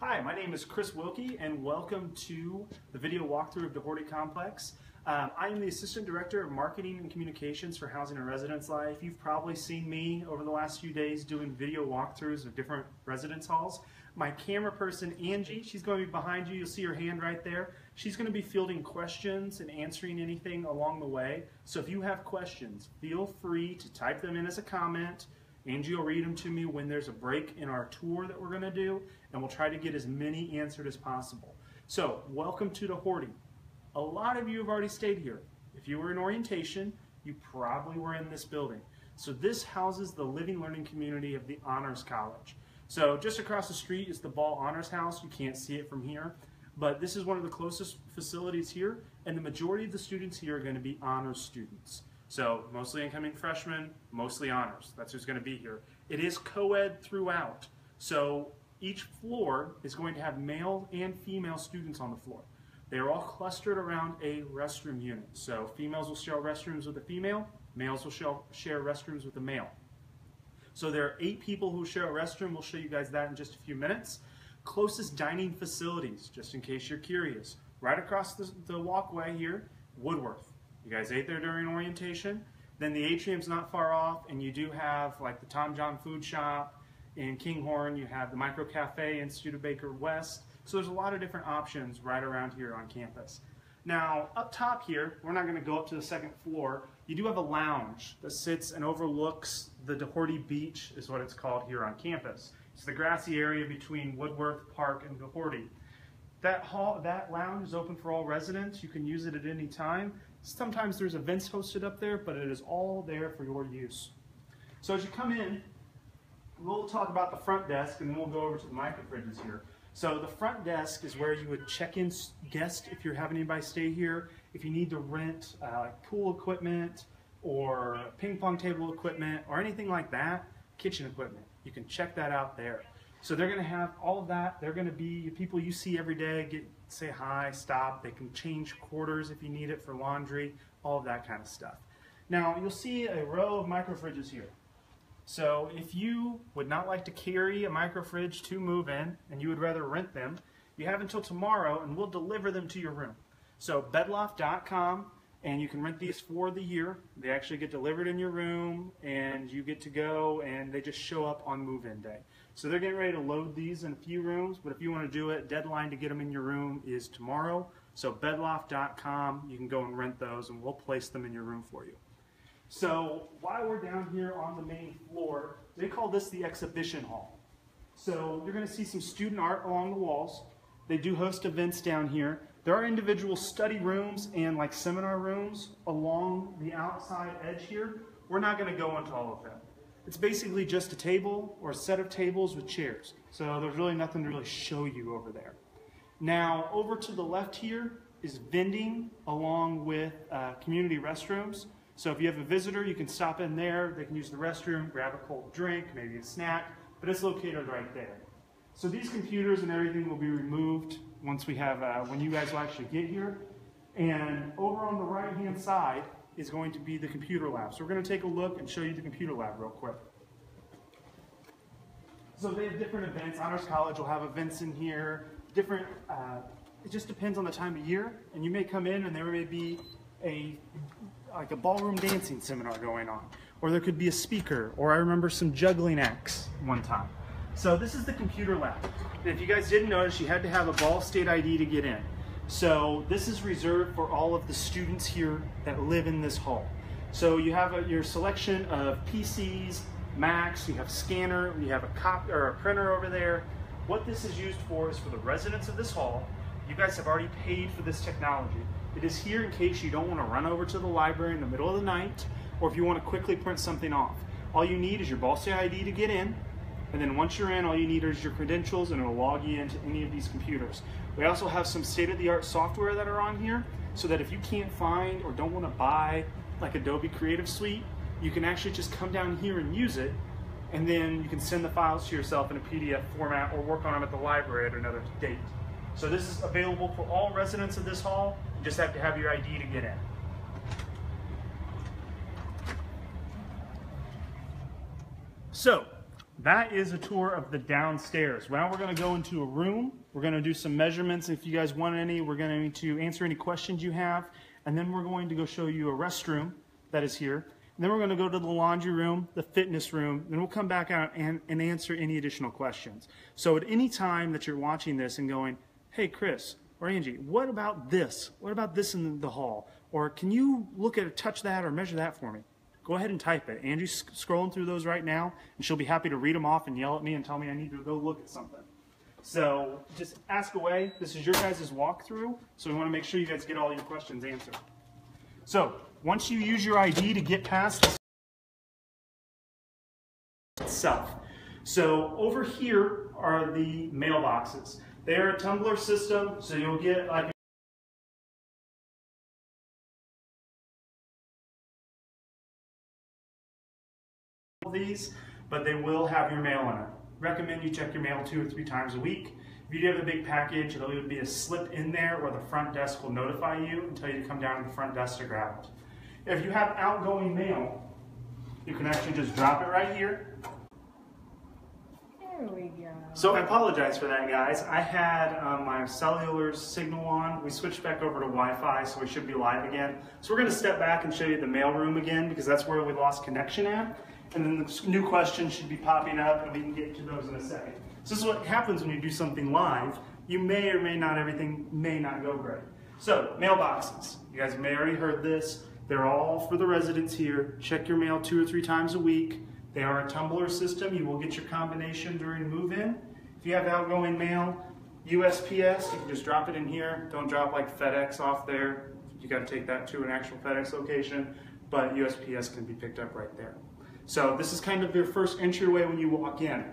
Hi, my name is Chris Wilkie, and welcome to the video walkthrough of DeHority Complex. I am the Assistant Director of Marketing and Communications for Housing and Residence Life. You've probably seen me over the last few days doing video walkthroughs of different residence halls. My camera person, Angie, she's going to be behind you. You'll see her hand right there. She's going to be fielding questions and answering anything along the way. So if you have questions, feel free to type them in as a comment. Angie will read them to me when there's a break in our tour that we're going to do, and we'll try to get as many answered as possible. So, welcome to DeHority. A lot of you have already stayed here. If you were in orientation, you probably were in this building. So this houses the living learning community of the Honors College. So just across the street is the Ball Honors House. You can't see it from here, but this is one of the closest facilities here, and the majority of the students here are going to be honors students. So mostly incoming freshmen, mostly honors. That's who's going to be here. It is co-ed throughout. So each floor is going to have male and female students on the floor. They are all clustered around a restroom unit. So females will share restrooms with a female, males will share restrooms with a male. So there are 8 people who share a restroom. We'll show you guys that in just a few minutes. Closest dining facilities, just in case you're curious. Right across the walkway here, Woodworth. You guys ate there during orientation. Then the atrium's not far off, and you do have like the Tom John Food Shop in Kinghorn. You have the Micro Cafe in Studebaker West. So there's a lot of different options right around here on campus. Now, up top here, we're not going to go up to the second floor. You do have a lounge that sits and overlooks the DeHority Beach, is what it's called here on campus. It's the grassy area between Woodworth Park and DeHority. That lounge is open for all residents. You can use it at any time. Sometimes there's events hosted up there, but it is all there for your use. So as you come in, we'll talk about the front desk, and then we'll go over to the micro fridges here. So the front desk is where you would check in guests if you're having anybody stay here. If you need to rent pool equipment or ping pong table equipment or anything like that, kitchen equipment, you can check that out there. So they're going to have all of that. They're going to be people you see every day, say hi, stop. They can change quarters if you need it for laundry, all of that kind of stuff. Now, you'll see a row of micro fridges here. So if you would not like to carry a micro fridge to move in and you would rather rent them, you have until tomorrow and we'll deliver them to your room. So bedloft.com, and you can rent these for the year. They actually get delivered in your room and you get to go, and they just show up on move-in day. So they're getting ready to load these in a few rooms, but if you want to do it, deadline to get them in your room is tomorrow. So bedloft.com, you can go and rent those and we'll place them in your room for you. So while we're down here on the main floor, they call this the exhibition hall. So you're going to see some student art along the walls. They do host events down here. There are individual study rooms and like seminar rooms along the outside edge here. We're not going to go into all of them. It's basically just a table or a set of tables with chairs. So there's really nothing to really show you over there. Now over to the left here is vending along with community restrooms. So if you have a visitor, you can stop in there. They can use the restroom, grab a cold drink, maybe a snack, but it's located right there. So these computers and everything will be removed once we have, when you guys will actually get here. And over on the right-hand side is going to be the computer lab. So we're going to take a look and show you the computer lab real quick. So they have different events. Honors College will have events in here. Different, it just depends on the time of year. And you may come in and there may be like a ballroom dancing seminar going on. Or there could be a speaker. Or I remember some juggling acts one time. So this is the computer lab. And if you guys didn't notice, you had to have a Ball State ID to get in. So this is reserved for all of the students here that live in this hall. So you have your selection of PCs, Macs, you have a scanner, you have a printer over there. What this is used for is for the residents of this hall. You guys have already paid for this technology. It is here in case you don't want to run over to the library in the middle of the night, or if you want to quickly print something off. All you need is your Ball State ID to get in. And then once you're in, all you need is your credentials, and it'll log you into any of these computers. We also have some state-of-the-art software that are on here, so that if you can't find or don't want to buy like Adobe Creative Suite, you can actually just come down here and use it, and then you can send the files to yourself in a PDF format or work on them at the library at another date. So this is available for all residents of this hall. You just have to have your ID to get in. So that is a tour of the downstairs. Now we're going to go into a room. We're going to do some measurements. If you guys want any, we're going to answer any questions you have. And then we're going to go show you a restroom that is here. And then we're going to go to the laundry room, the fitness room. Then we'll come back out and answer any additional questions. So at any time that you're watching this and going, hey, Chris or Angie, what about this? What about this in the hall? Or can you look at it, touch that, or measure that for me? Go ahead and type it. Angie's scrolling through those right now, and she'll be happy to read them off and yell at me and tell me I need to go look at something. So just ask away. This is your guys' walkthrough, so we want to make sure you guys get all your questions answered. So once you use your ID to get past itself. So over here are the mailboxes. They are a tumbler system, so you'll get like these, but they will have your mail in it. Recommend you check your mail 2 or 3 times a week. If you do have a big package, there'll either be a slip in there or the front desk will notify you and tell you to come down to the front desk to grab it. If you have outgoing mail, you can actually just drop it right here. There we go. So I apologize for that, guys. I had my cellular signal on. We switched back over to Wi-Fi, so we should be live again. So we're going to step back and show you the mail room again, because that's where we lost connection at. And then the new questions should be popping up, and we can get to those in a second. So this is what happens when you do something live. You may or may not, everything may not go great. So, mailboxes. You guys may already heard this. They're all for the residents here. Check your mail 2 or 3 times a week. They are a tumbler system. You will get your combination during move-in. If you have outgoing mail, USPS, you can just drop it in here. Don't drop like FedEx off there. You got to take that to an actual FedEx location, but USPS can be picked up right there. So this is kind of your first entryway when you walk in.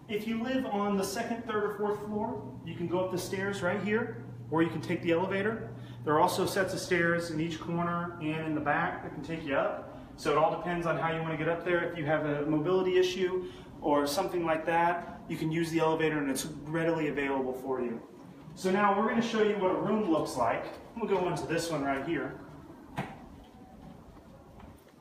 If you live on the 2nd, 3rd, or 4th floor, you can go up the stairs right here, or you can take the elevator. There are also sets of stairs in each corner and in the back that can take you up. So it all depends on how you want to get up there. If you have a mobility issue or something like that, you can use the elevator and it's readily available for you. So now we're going to show you what a room looks like. We'll go into this one right here.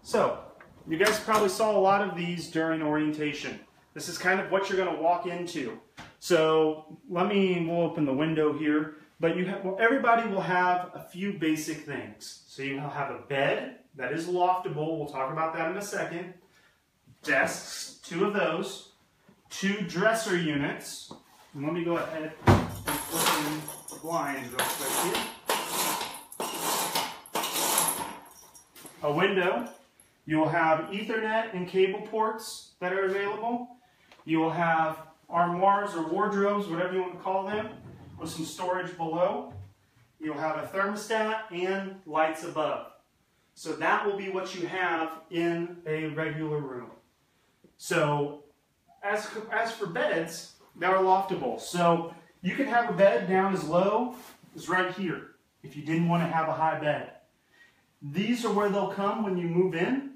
So, you guys probably saw a lot of these during orientation. This is kind of what you're going to walk into. So we'll open the window here. But everybody will have a few basic things. So you'll have a bed that is loftable. We'll talk about that in a second. Desks, 2 of those. 2 dresser units. And let me go ahead and open the blinds real quick here. A window. You will have Ethernet and cable ports that are available. You will have armoires or wardrobes, whatever you want to call them, with some storage below. You'll have a thermostat and lights above. So that will be what you have in a regular room. So as for beds, they're loftable. So you can have a bed down as low as right here if you didn't want to have a high bed. These are where they'll come when you move in.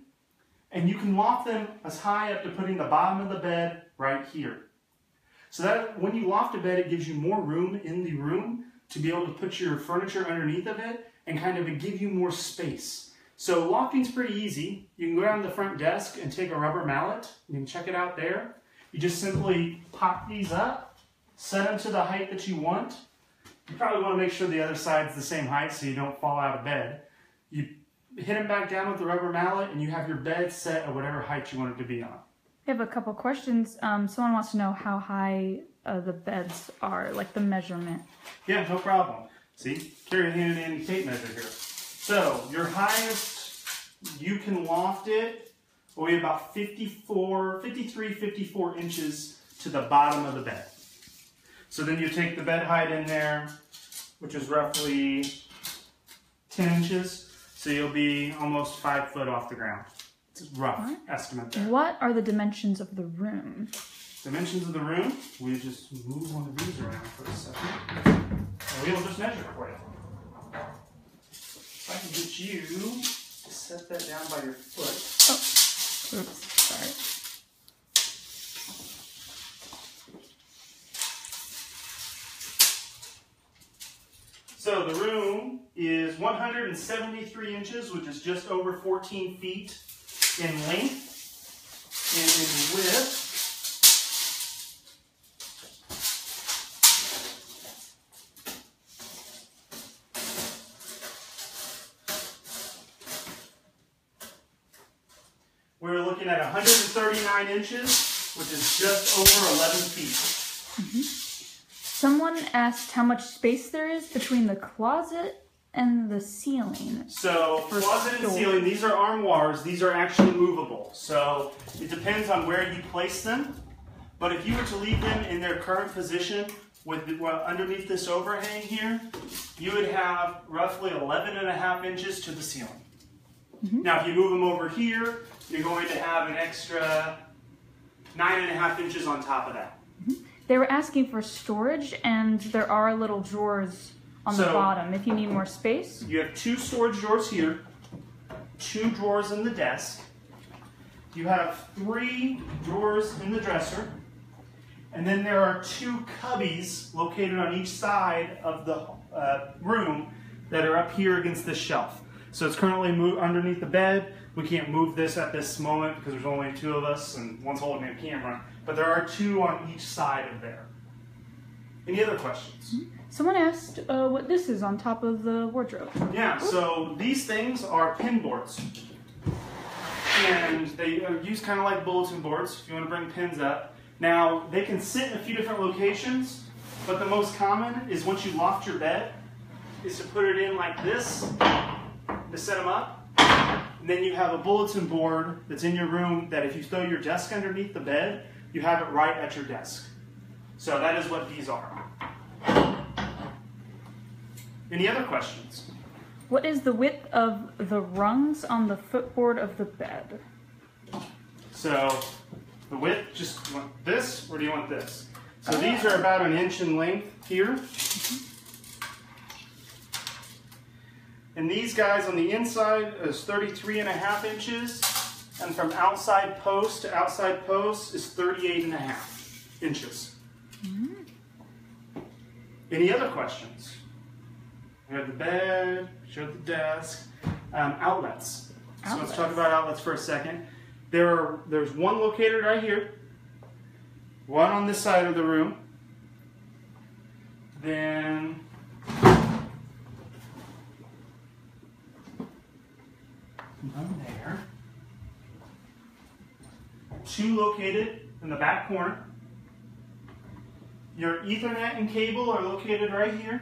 And you can loft them as high up to putting the bottom of the bed right here. So that when you loft a bed, it gives you more room in the room to be able to put your furniture underneath of it and kind of give you more space. So lofting's pretty easy. You can go down to the front desk and take a rubber mallet. You can check it out there. You just simply pop these up, set them to the height that you want. You probably want to make sure the other side's the same height so you don't fall out of bed. You hit them back down with the rubber mallet, and you have your bed set at whatever height you want it to be on. I have a couple questions. Someone wants to know how high the beds are, like the measurement. Yeah, no problem. See, carry a handy dandy tape measure here. So your highest, you can loft it will be about 53, 54 inches to the bottom of the bed. So then you take the bed height in there, which is roughly 10 inches. So you'll be almost 5 foot off the ground. It's a rough estimate there. What are the dimensions of the room? Dimensions of the room? We just move one of these around for a second. And we'll just measure for you. If I can get you to set that down by your foot. Oh, oops, sorry. So the room is 173 inches, which is just over 14 feet in length. And in width, we're looking at 139 inches, which is just over 11 feet. Mm-hmm. Someone asked how much space there is between the closet and the ceiling. So closet and ceiling, these are armoires. These are actually movable. So it depends on where you place them. But if you were to leave them in their current position with underneath this overhang here, you would have roughly 11.5 inches to the ceiling. Mm-hmm. Now if you move them over here, you're going to have an extra 9.5 inches on top of that. Mm-hmm. They were asking for storage, and there are little drawers on the bottom if you need more space. You have 2 storage drawers here, 2 drawers in the desk. You have 3 drawers in the dresser, and then there are 2 cubbies located on each side of the room that are up here against this shelf. So it's currently underneath the bed. We can't move this at this moment because there's only 2 of us and one's holding a camera. But there are 2 on each side of there. Any other questions? Someone asked what this is on top of the wardrobe. Yeah, so these things are pin boards. And they are used kind of like bulletin boards if you want to bring pins up. Now, they can sit in a few different locations, but the most common is once you loft your bed, is to put it in like this to set them up. And then you have a bulletin board that's in your room that if you throw your desk underneath the bed, you have it right at your desk. So that is what these are. Any other questions? What is the width of the rungs on the footboard of the bed? So the width, just want this or do you want this? So these are about 1 inch in length here. And these guys on the inside is 33.5 inches. And from outside post to outside post is 38.5 inches. Any other questions? We have the bed, showed the desk, outlets. So let's talk about outlets for a second. There's one located right here, one on this side of the room, then one there, 2 located in the back corner. Your Ethernet and cable are located right here.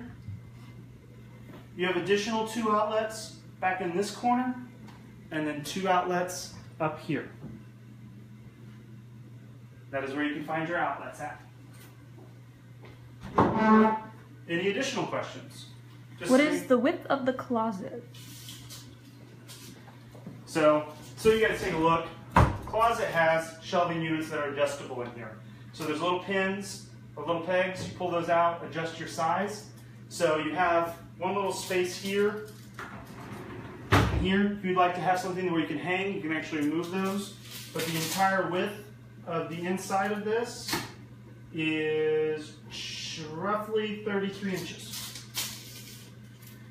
You have additional 2 outlets back in this corner, and then 2 outlets up here. That is where you can find your outlets at. Any additional questions? What is the width of the closet? So you guys take a look. The closet has shelving units that are adjustable in here. So there's little pins or little pegs. You pull those out, adjust your size. So you have one little space here. And here, if you'd like to have something where you can hang, you can actually move those. But the entire width of the inside of this is roughly 33 inches.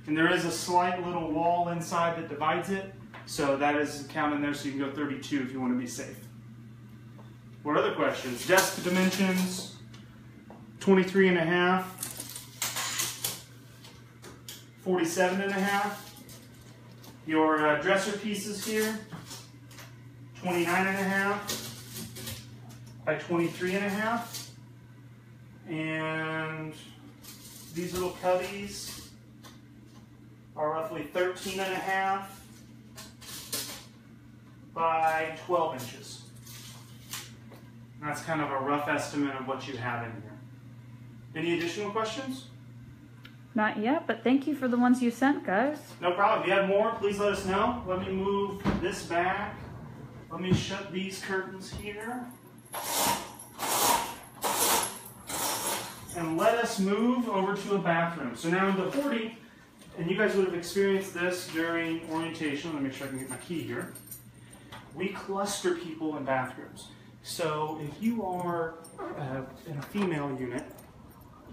And there is a slight little wall inside that divides it. So that is counted in there, so you can go 32 if you want to be safe. What other questions? Desk dimensions, 23.5, 47.5. Your dresser pieces here, 29.5 by 23.5. And these little cubbies are roughly 13.5 by 12 inches. And that's kind of a rough estimate of what you have in here. Any additional questions? Not yet, but thank you for the ones you sent, guys. No problem. If you have more, please let us know. Let me move this back. Let me shut these curtains here. And let us move over to a bathroom. So now in DeHority, and you guys would have experienced this during orientation. Let me make sure I can get my key here. We cluster people in bathrooms. So if you are in a female unit,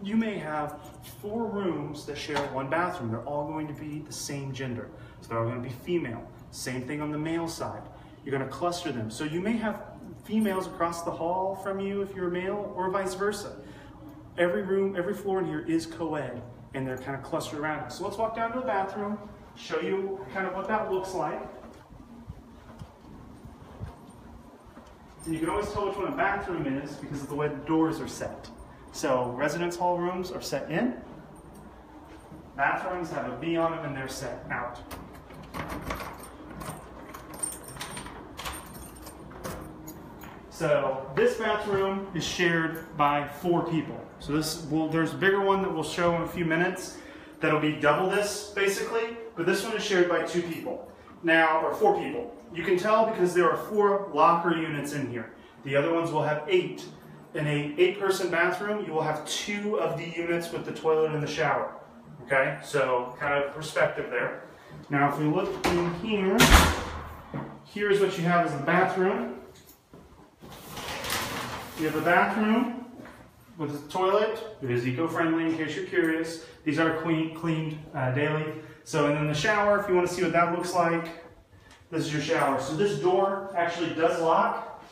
you may have 4 rooms that share one bathroom. They're all going to be the same gender. So they're all going to be female. Same thing on the male side. You're going to cluster them. So you may have females across the hall from you if you're a male, or vice versa. Every room, every floor in here is co-ed, and they're kind of clustered around it. So let's walk down to the bathroom, show you kind of what that looks like. And you can always tell which one a bathroom is because of the way the doors are set. So residence hall rooms are set in. Bathrooms have a V on them and they're set out. So this bathroom is shared by 4 people. So there's a bigger one that we'll show in a few minutes that'll be double this basically, but this one is shared by 2 people. Now, or 4 people. You can tell because there are 4 locker units in here. The other ones will have 8. In a 8-person bathroom, you will have 2 of the units with the toilet and the shower. Okay, so kind of perspective there. Now, if we look in here, here's what you have as the bathroom. You have the bathroom with the toilet. It is eco-friendly in case you're curious. These are cleaned daily. So, and then the shower, if you want to see what that looks like, this is your shower. So this door actually does lock.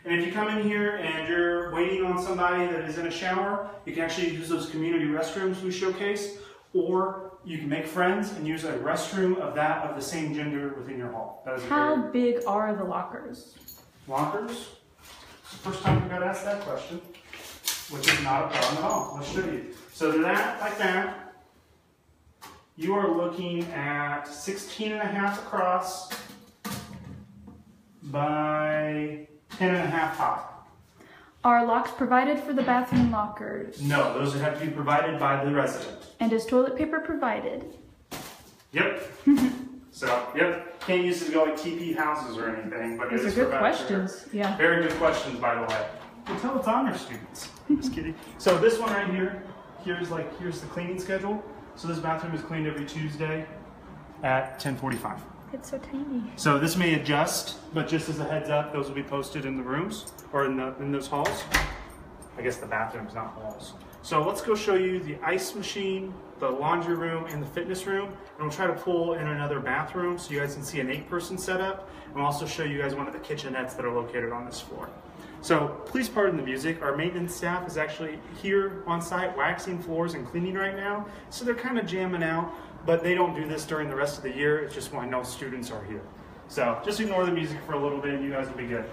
And if you come in here and you're waiting on somebody that is in a shower, you can actually use those community restrooms we showcase, or you can make friends and use a restroom of the same gender within your hall. How big are the lockers? Lockers? It's the first time we got asked that question, which is not a problem at all. Let's show you. So that, like that, you are looking at 16.5 across by 10.5 high. Are locks provided for the bathroom lockers? No, those would have to be provided by the resident. And is toilet paper provided? Yep. So, yep. Can't use it to go like TP houses or anything, but these are good questions. Yeah. Very good questions, by the way. You can tell it's honor students. Just kidding. So this one right here, here's the cleaning schedule. So this bathroom is cleaned every Tuesday at 10:45. It's so tiny. So this may adjust, but just as a heads up, those will be posted in the rooms or in those halls. I guess the bathrooms, not halls. So let's go show you the ice machine, the laundry room, and the fitness room. And we'll try to pull in another bathroom so you guys can see an 8-person setup. And we'll also show you guys one of the kitchenettes that are located on this floor. So please pardon the music. Our maintenance staff is actually here on site waxing floors and cleaning right now. So they're kind of jamming out, but they don't do this during the rest of the year. It's just when I know students are here. So just ignore the music for a little bit and you guys will be good.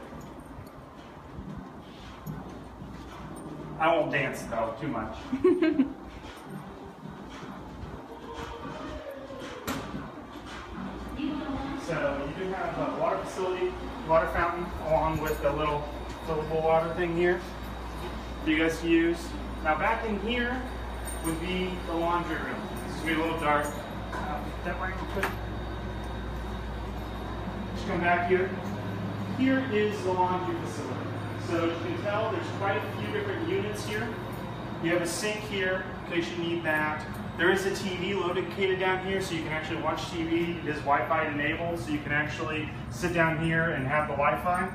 I won't dance though, too much. So you do have a water facility, water fountain, along with a little fillable water thing here for you guys to use. Now back in here would be the laundry room. This is going to be a little dark. That right real quick. Just come back here. Here is the laundry facility. So as you can tell, there's quite a few different units here. You have a sink here in case you need that. There is a TV located down here, so you can actually watch TV. It is Wi-Fi enabled, so you can actually sit down here and have the Wi-Fi.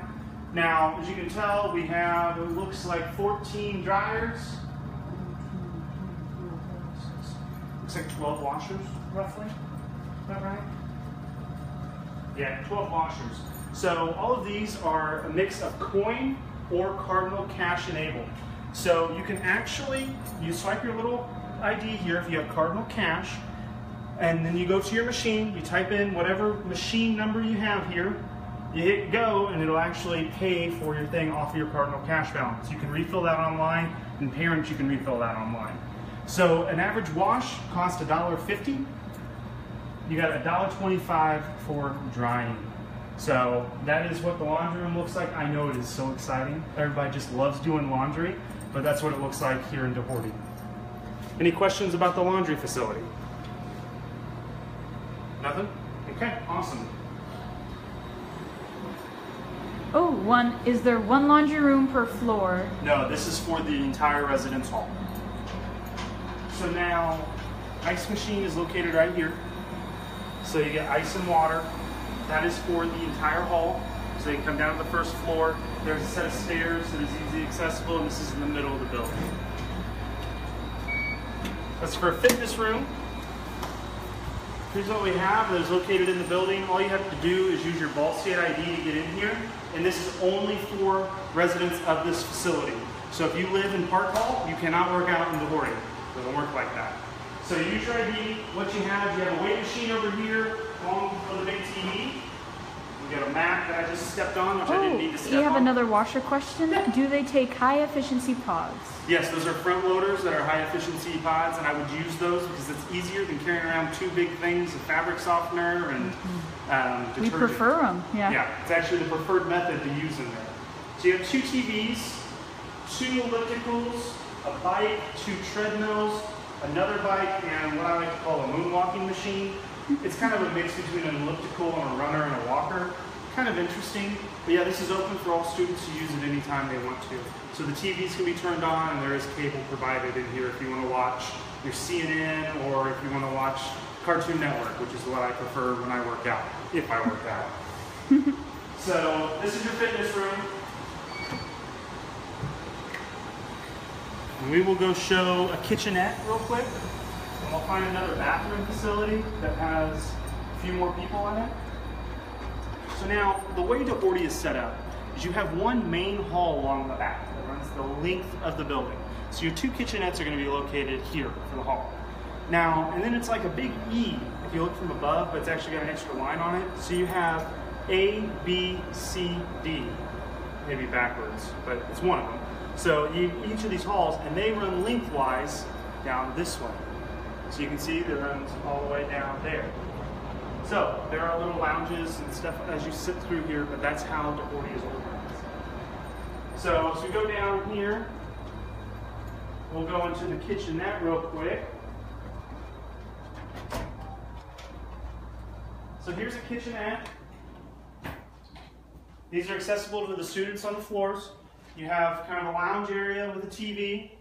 Now, as you can tell, we have, it looks like 14 dryers. Looks like 12 washers, roughly. Is that right? Yeah, 12 washers. So all of these are a mix of coin or cardinal cash enabled. So you can actually, you swipe your little ID here if you have cardinal cash, and then you go to your machine, you type in whatever machine number you have here, you hit go, and it'll actually pay for your thing off of your cardinal cash balance. You can refill that online, and parents, you can refill that online. So an average wash costs $1.50. You got $1.25 for drying. So that is what the laundry room looks like. I know it is so exciting. Everybody just loves doing laundry, but that's what it looks like here in DeHority. Any questions about the laundry facility? Nothing? Okay, awesome. Oh, is there one laundry room per floor? No, this is for the entire residence hall. So now, ice machine is located right here. So you get ice and water. That is for the entire hall. So you can come down to the first floor. There's a set of stairs that is easily accessible, and this is in the middle of the building. That's for a fitness room. Here's what we have that is located in the building. All you have to do is use your Ball State ID to get in here. And this is only for residents of this facility. So if you live in Park Hall, you cannot work out in DeHority. It doesn't work like that. So you use your ID. What you have a weight machine over here, along with the big TV. We got a mat that I just stepped on, which I didn't need to step on. You have another washer question. Do they take high efficiency pods? Yes, those are front loaders that are high efficiency pods, and I would use those because it's easier than carrying around two big things of fabric softener and detergent. We prefer them, yeah. Yeah, it's actually the preferred method to use in there. So you have 2 TVs, 2 ellipticals, a bike, 2 treadmills, another bike, and what I like to call a moonwalking machine. It's kind of a mix between an elliptical and a runner and a walker. Kind of interesting, but yeah, this is open for all students to use it anytime they want to. So the TVs can be turned on, and there is cable provided in here if you want to watch your CNN or if you want to watch Cartoon Network, which is what I prefer when I work out, if I work out. So this is your fitness room. And we will go show a kitchenette real quick, and we'll find another bathroom facility that has a few more people in it. So now, the way DeHority is set up is you have one main hall along the back that runs the length of the building. So your 2 kitchenettes are going to be located here for the hall. Now, and then it's like a big E if you look from above, but it's actually got an extra line on it. So you have A, B, C, D, maybe backwards, but it's one of them. So each of these halls, and they run lengthwise down this way. So you can see that it runs all the way down there. So there are little lounges and stuff as you sit through here, but that's how DeHority is organized. So as we go down here, we'll go into the kitchenette real quick. So here's a kitchenette. These are accessible to the students on the floors. You have kind of a lounge area with a TV.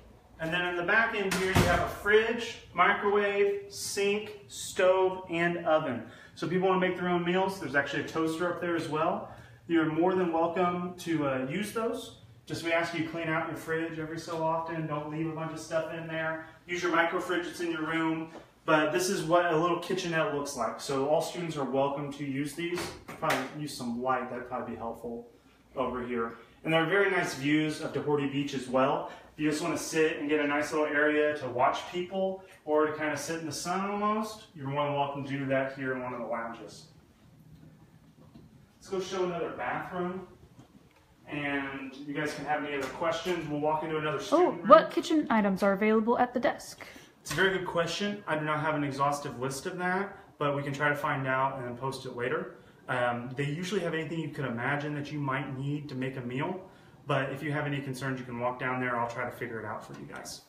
And then in the back end here, you have a fridge, microwave, sink, stove, and oven. So if people want to make their own meals, there's actually a toaster up there as well. You're more than welcome to use those. Just we ask you to clean out your fridge every so often. Don't leave a bunch of stuff in there. Use your micro fridge that's in your room. But this is what a little kitchenette looks like. So all students are welcome to use these. Probably use some light, that'd probably be helpful over here. And there are very nice views of DeHority Beach as well. If you just want to sit and get a nice little area to watch people or to kind of sit in the sun almost, you're more than welcome to do that here in one of the lounges. Let's go show another bathroom. And you guys can have any other questions. We'll walk into another student room. What kitchen items are available at the desk? It's a very good question. I do not have an exhaustive list of that, but we can try to find out and then post it later. They usually have anything you could imagine that you might need to make a meal, but if you have any concerns, you can walk down there. I'll try to figure it out for you guys.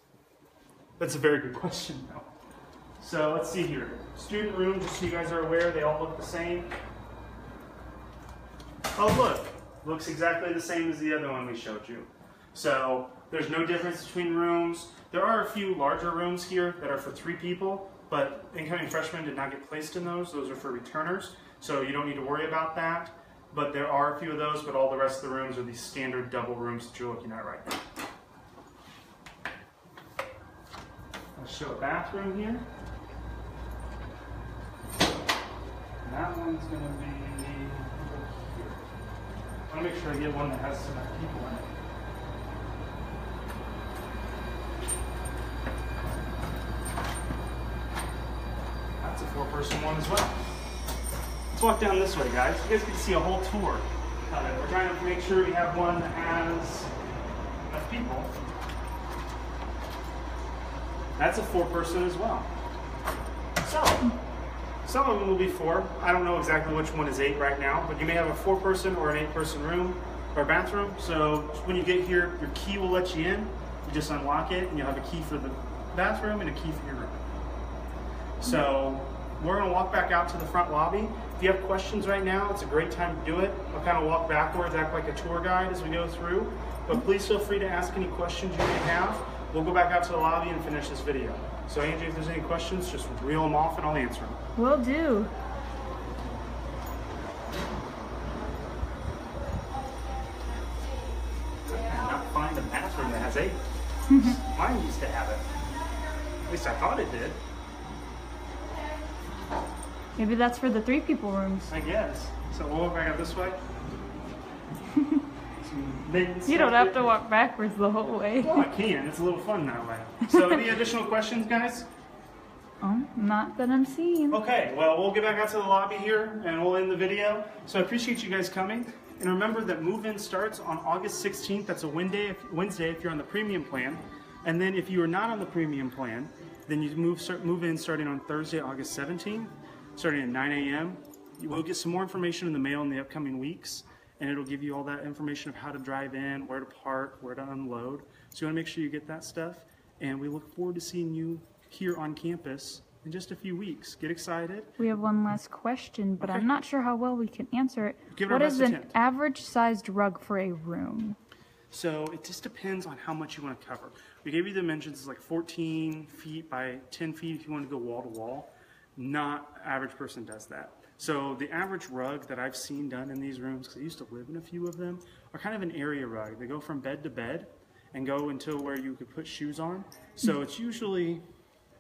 That's a very good question, though. So let's see here. Student room, just so you guys are aware, they all look the same. Oh, look. Looks exactly the same as the other one we showed you. So there's no difference between rooms. There are a few larger rooms here that are for 3 people, but incoming freshmen did not get placed in those. Those are for returners, so you don't need to worry about that. But there are a few of those, but all the rest of the rooms are these standard double rooms that you're looking at right now. I'll show a bathroom here. And that one's going to be over here. I want to make sure I get one that has enough people in it. That's a 4-person one as well. Let's walk down this way, guys. You guys can see a whole tour of it. We're trying to make sure we have one that has enough people. That's a 4-person as well. So, some of them will be 4. I don't know exactly which one is 8 right now, but you may have a 4-person or an 8-person room or bathroom. So when you get here, your key will let you in. You just unlock it, and you'll have a key for the bathroom and a key for your room. So we're going to walk back out to the front lobby. If you have questions right now, it's a great time to do it. I'll kind of walk backwards, act like a tour guide as we go through. But please feel free to ask any questions you may have. We'll go back out to the lobby and finish this video. So Angie, if there's any questions, just reel them off and I'll answer them. Will do. I cannot find a bathroom that has 8. Mine used to have it. At least I thought it did. Maybe that's for the 3 people rooms. I guess. So we'll walk back out this way. You don't have to walk backwards the whole way. Well, I can. It's a little fun that way. So any additional questions, guys? Not that I'm seeing. Okay, well, we'll get back out to the lobby here and we'll end the video. So I appreciate you guys coming. And remember that move-in starts on August 16th. That's a Wednesday if you're on the premium plan. And then if you are not on the premium plan, then you move in starting on Thursday, August 17th, starting at 9 a.m. You will get some more information in the mail in the upcoming weeks, and it'll give you all that information of how to drive in, where to park, where to unload. So you want to make sure you get that stuff. And we look forward to seeing you here on campus in just a few weeks. Get excited. We have one last question, but I'm not sure how well we can answer it. What is an average sized rug for a room? So it just depends on how much you want to cover. We gave you the dimensions, it's like 14 feet by 10 feet if you want to go wall to wall. Not average person does that. So the average rug that I've seen done in these rooms, because I used to live in a few of them, are kind of an area rug. They go from bed to bed and go until where you could put shoes on. So it's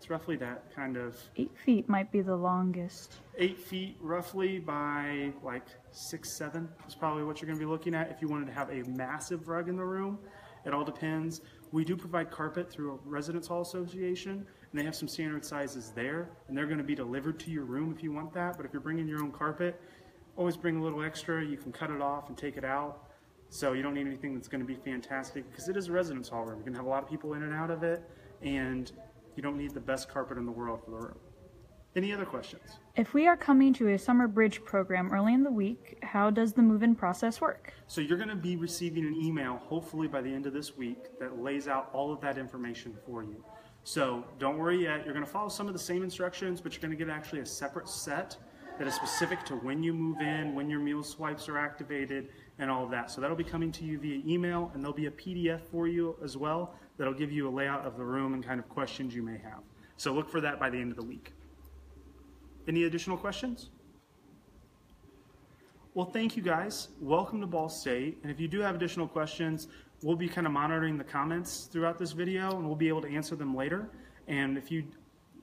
roughly that kind of... 8 feet might be the longest. 8 feet roughly by like 6, 7 is probably what you're going to be looking at if you wanted to have a massive rug in the room. It all depends. We do provide carpet through a residence hall association, and they have some standard sizes there, and they're going to be delivered to your room if you want that. But if you're bringing your own carpet, always bring a little extra. You can cut it off and take it out. So you don't need anything that's going to be fantastic, because it is a residence hall room. You're going to have a lot of people in and out of it, and you don't need the best carpet in the world for the room. Any other questions? If we are coming to a summer bridge program early in the week, how does the move-in process work? So you're going to be receiving an email, hopefully by the end of this week, that lays out all of that information for you. So don't worry yet. You're going to follow some of the same instructions, but you're going to get actually a separate set that is specific to when you move in, when your meal swipes are activated, and all of that. So that'll be coming to you via email, and there'll be a PDF for you as well that'll give you a layout of the room and kind of questions you may have. So look for that by the end of the week. Any additional questions? Well, thank you guys. Welcome to Ball State. And if you do have additional questions, we'll be kind of monitoring the comments throughout this video, and we'll be able to answer them later. And if you,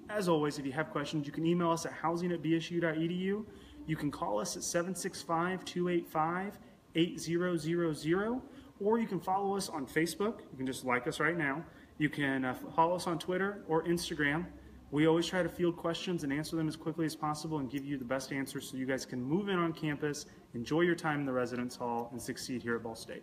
as always, if you have questions, you can email us at housing@bsu.edu. You can call us at 765-285-8000, or you can follow us on Facebook. You can just like us right now. You can follow us on Twitter or Instagram. We always try to field questions and answer them as quickly as possible and give you the best answers so you guys can move in on campus, enjoy your time in the residence hall, and succeed here at Ball State.